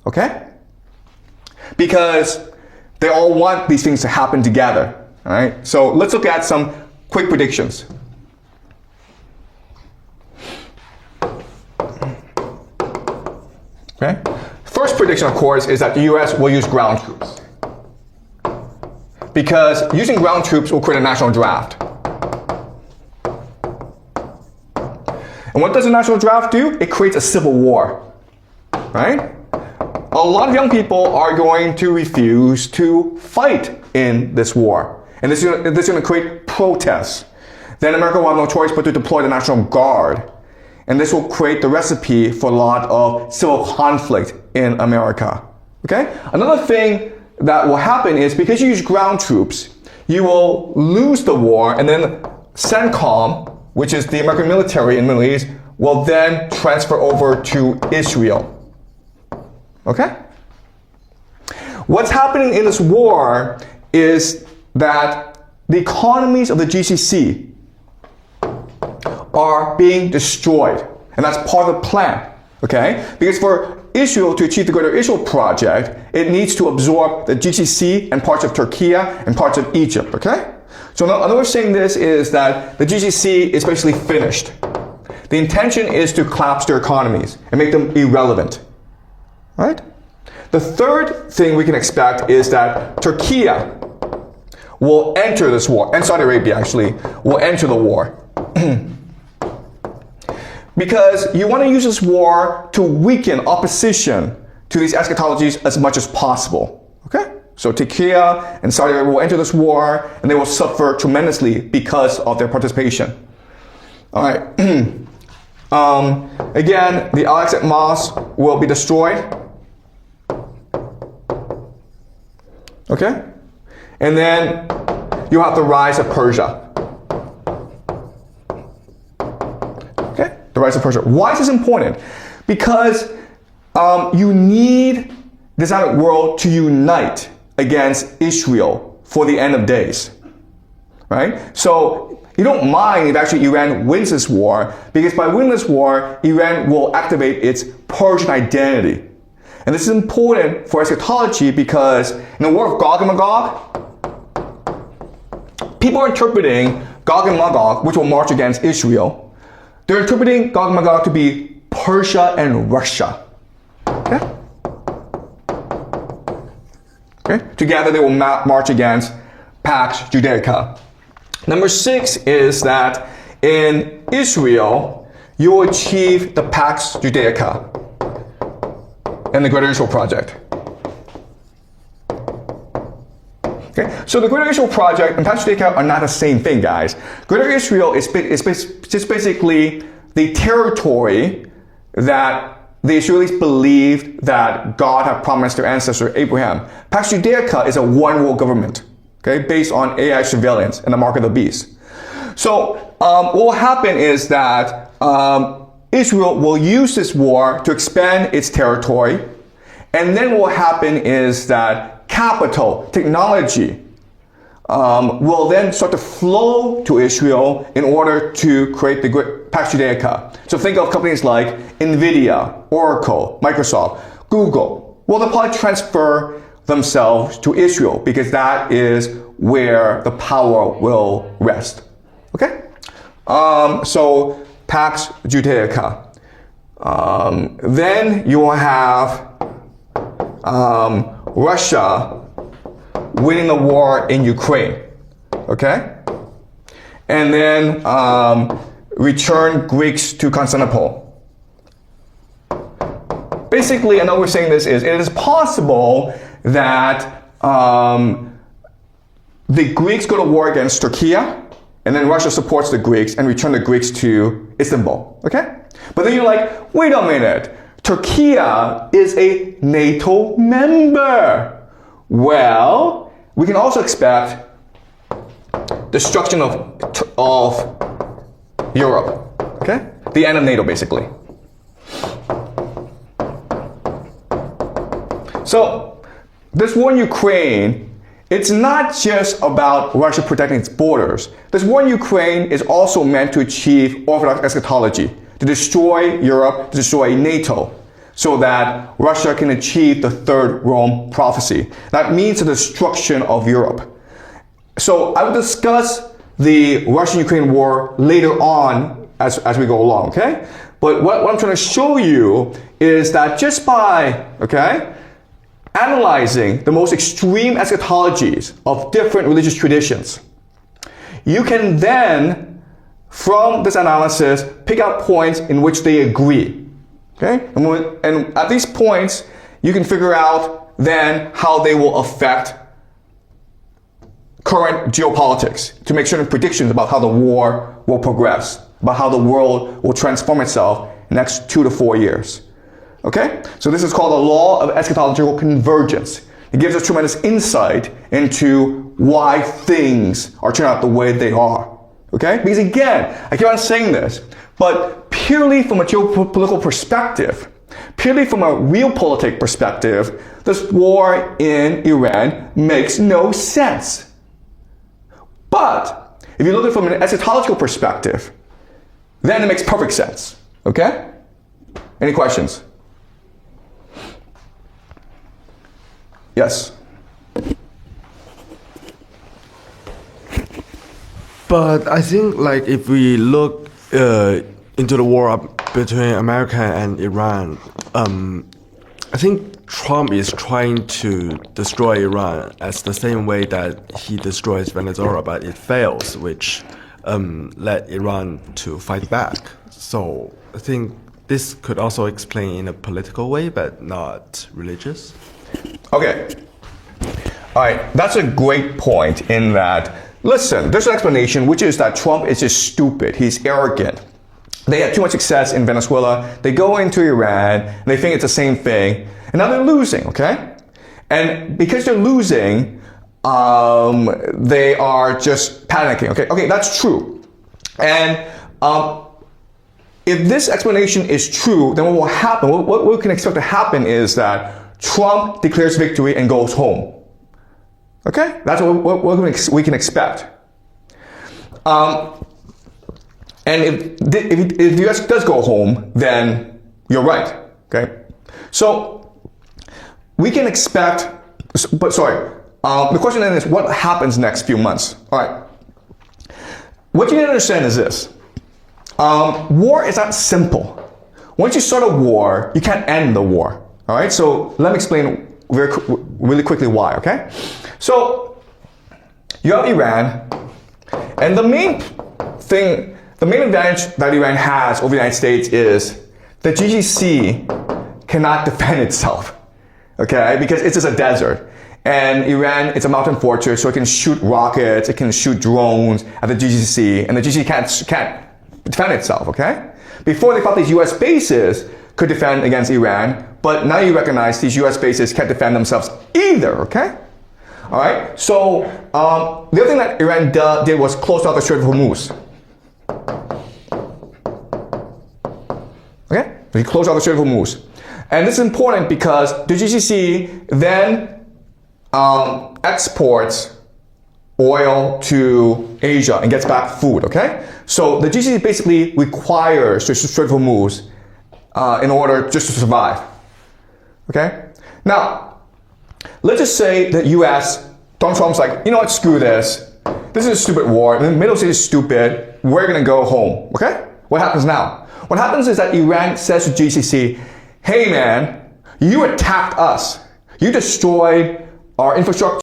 Okay? Because they all want these things to happen together. All right? So let's look at some quick predictions. Okay? First prediction, of course, is that the US will use ground troops. Because using ground troops will create a national draft. And what does a national draft do? It creates a civil war. Right? A lot of young people are going to refuse to fight in this war. And this is going to create protests. Then America will have no choice but to deploy the National Guard. And this will create the recipe for a lot of civil conflict in America. Okay? Another thing that will happen is because you use ground troops, you will lose the war, and then CENTCOM, which is the American military in the Middle East, will then transfer over to Israel. Okay? What's happening in this war is that the economies of the GCC are being destroyed. And that's part of the plan. Okay? Because for Israel to achieve the Greater Israel Project, it needs to absorb the GCC and parts of Turkey and parts of Egypt. Okay? So another way of saying this is that the GCC is basically finished. The intention is to collapse their economies and make them irrelevant. Right? The third thing we can expect is that Turkey will enter this war, and Saudi Arabia actually will enter the war. Because you want to use this war to weaken opposition to these eschatologies as much as possible. Okay? So Turkey and Saudi Arabia will enter this war, and they will suffer tremendously because of their participation. All right. Again, the Al-Aqsa Mosque will be destroyed. Okay? And then you have the rise of Persia. Okay? The rise of Persia. Why is this important? Because you need the Islamic world to unite against Israel for the end of days. Right? So you don't mind if actually Iran wins this war, because by winning this war, Iran will activate its Persian identity. And this is important for eschatology because in the war of Gog and Magog, people are interpreting Gog and Magog, which will march against Israel. They're interpreting Gog and Magog to be Persia and Russia. Okay? Okay? Together they will march against Pax Judaica. Number 6 is that in Israel, you will achieve the Pax Judaica and the Greater Israel Project. Okay? So the Greater Israel Project and Pax Judaica are not the same thing, guys. Greater Israel is just basically the territory that the Israelis believed that God had promised their ancestor Abraham. Pax Judaica is a one world government, okay, based on AI surveillance and the mark of the beast. So what will happen is that Israel will use this war to expand its territory, and then what will happen is that capital, technology, will then start to flow to Israel in order to create the Pax Judaica. So think of companies like NVIDIA, Oracle, Microsoft, Google. Well, they'll probably transfer themselves to Israel because that is where the power will rest. Okay? So Pax Judaica. Then you will have Russia winning the war in Ukraine. Okay? And then return Greeks to Constantinople. Basically, another way of saying this is it is possible that the Greeks go to war against Turkey, and then Russia supports the Greeks and return the Greeks to Istanbul. Okay? But then you're like, wait a minute. Turkey is a NATO member. Well, we can also expect destruction of Europe. Okay? The end of NATO, basically. So, this war in Ukraine, it's not just about Russia protecting its borders. This war in Ukraine is also meant to achieve Orthodox eschatology, to destroy Europe, to destroy NATO. so that Russia can achieve the third Rome prophecy. That means the destruction of Europe. So I will discuss the Russian-Ukraine war later on as we go along, okay? But what I'm trying to show you is that just by, okay, analyzing the most extreme eschatologies of different religious traditions, you can then, from this analysis, pick out points in which they agree. Okay? And at these points, you can figure out then how they will affect current geopolitics to make certain predictions about how the war will progress, about how the world will transform itself in the next 2 to 4 years. Okay? So this is called the law of eschatological convergence. It gives us tremendous insight into why things are turning out the way they are. Okay? Because again, I keep on saying this, but purely from a geopolitical perspective, purely from a realpolitik perspective, this war in Iran makes no sense. But if you look at it from an eschatological perspective, then it makes perfect sense. Okay? Any questions? Yes. But I think, like, if we look into the war between America and Iran, I think Trump is trying to destroy Iran as the same way that he destroys Venezuela, but it fails, which led Iran to fight back. So I think this could also explain in a political way, but not religious. Okay. All right. That's a great point in that, listen, there's an explanation, which is that Trump is just stupid. He's arrogant. They had too much success in Venezuela. They go into Iran, and they think it's the same thing. And now they're losing, okay? And because they're losing, they are just panicking, okay? Okay, that's true. And if this explanation is true, then what will happen, what we can expect to happen is that Trump declares victory and goes home. Okay? That's what we can expect. And if the US does go home, then you're right. Okay? So we can expect, but sorry, the question then is what happens next few months? All right. What you need to understand is this. War is not simple. Once you start a war, you can't end the war. All right? So let me explain really quickly why, okay? So you have Iran, and the main advantage that Iran has over the United States is the GCC cannot defend itself, okay? Because it's just a desert. And Iran, it's a mountain fortress, so it can shoot rockets, it can shoot drones at the GCC, and the GCC can't defend itself, okay? Before they thought these US bases could defend against Iran, but now you recognize these US bases can't defend themselves either, okay? All right, so the other thing that Iran did was close out the Strait of Hormuz. Okay, they closed out the Strait of Hormuz. And this is important because the GCC then exports oil to Asia and gets back food, okay? So the GCC basically requires the Strait of Hormuz in order just to survive, okay? Now, let's just say that US, Donald Trump's like, you know what, screw this. This is a stupid war. The Middle East is stupid. We're gonna go home, okay? What happens now? What happens is that Iran says to GCC, hey man, you attacked us. You destroyed our infrastructure.